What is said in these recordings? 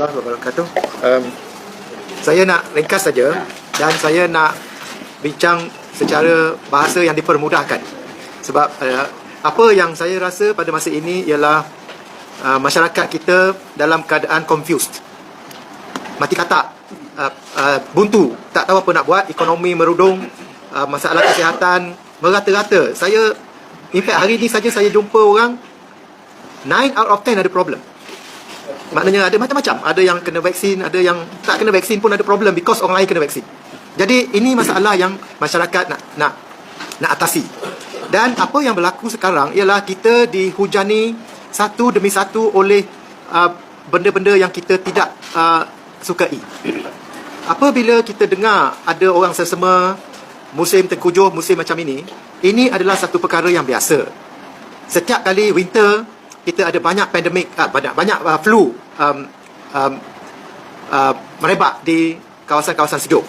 warahmatullahi wabarakatuh. Saya nak ringkas saja dan saya nak bincang secara bahasa yang dipermudahkan. Sebab apa yang saya rasa pada masa ini ialah masyarakat kita dalam keadaan confused. Mati katak, buntu, tak tahu apa nak buat, ekonomi merudung, masalah kesihatan merata-rata. In fact hari ni saja saya jumpa orang 9 out of 10 ada problem. Maknanya ada macam-macam. Ada yang kena vaksin, ada yang tak kena vaksin pun ada problem because orang lain kena vaksin. Jadi ini masalah yang masyarakat nak atasi. Dan apa yang berlaku sekarang ialah kita dihujani satu demi satu oleh benda-benda yang kita tidak sukai. Apabila kita dengar ada orang sesama musim tengkujuh, musim macam ini adalah satu perkara yang biasa. Setiap kali winter kita ada banyak pandemik, banyak flu merebak di kawasan-kawasan sejuk.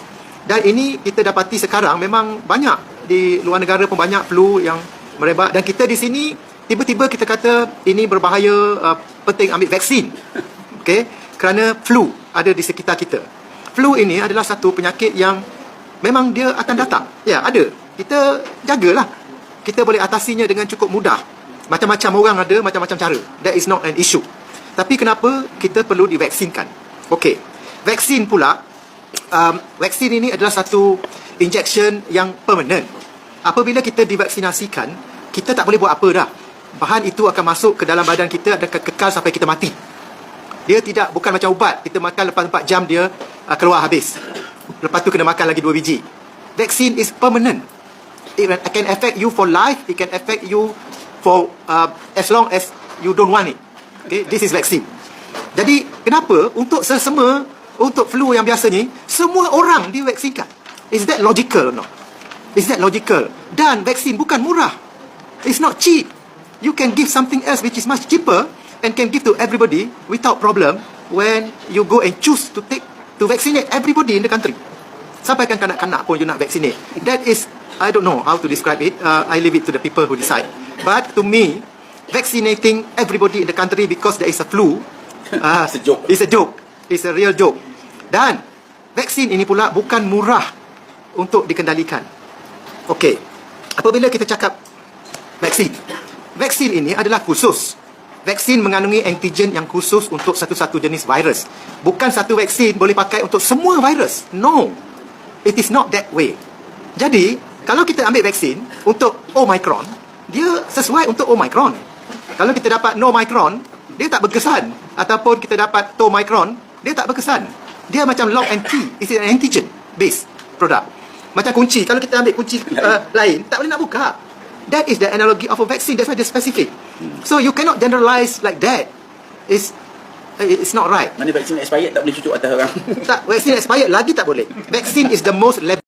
Dan ini kita dapati sekarang memang banyak di luar negara pun banyak flu yang merebak. Dan kita di sini tiba-tiba kita kata ini berbahaya, penting ambil vaksin. Okay? Kerana flu ada di sekitar kita. Flu ini adalah satu penyakit yang memang dia akan datang. Ya, ada. Kita jagalah. Kita boleh atasinya dengan cukup mudah. Macam-macam orang ada, macam-macam cara. That is not an issue. Tapi kenapa kita perlu divaksinkan? Okey. Vaksin pula, vaksin ini adalah satu injection yang permanent. Apabila kita divaksinasikan, kita tak boleh buat apa dah. Bahan itu akan masuk ke dalam badan kita dan kekal sampai kita mati. Dia bukan macam ubat. Kita makan lepas 4 jam dia keluar habis. Lepas tu kena makan lagi 2 biji. Vaksin is permanent. It can affect you for life. It can affect you for as long as you don't want it. Okay, this is vaksin. Jadi kenapa untuk sesama, untuk flu yang biasa ni semua orang divaksinkan? Is that logical or not? Is that logical? Dan vaksin bukan murah. It's not cheap. You can give something else which is much cheaper and can give to everybody without problem when you go and choose to vaccinate everybody in the country. Sampaikan kanak-kanak pun you nak vaccinate. That is, I don't know how to describe it. I leave it to the people who decide. But to me, vaccinating everybody in the country because there is a flu, it's a joke. It's a joke. It's a real joke. Dan vaksin ini pula bukan murah untuk dikendalikan. Okey. Apabila kita cakap vaksin ini adalah khusus. Vaksin mengandungi antigen yang khusus untuk satu-satu jenis virus. Bukan satu vaksin boleh pakai untuk semua virus. No. It is not that way. Jadi, kalau kita ambil vaksin untuk Omicron, dia sesuai untuk Omicron. Kalau kita dapat Nomicron, dia tak berkesan. Ataupun kita dapat Tomicron, dia tak berkesan. Dia macam lock and key. It's an antigen based product. Macam kunci. Kalau kita ambil kunci lain, tak boleh nak buka. That is the analogy of a vaccine. That's why they're specific. So you cannot generalize like that. It's not right. Mana vaksin expired tak boleh cucuk atas orang. Tak, vaksin expired lagi tak boleh. Vaksin is the most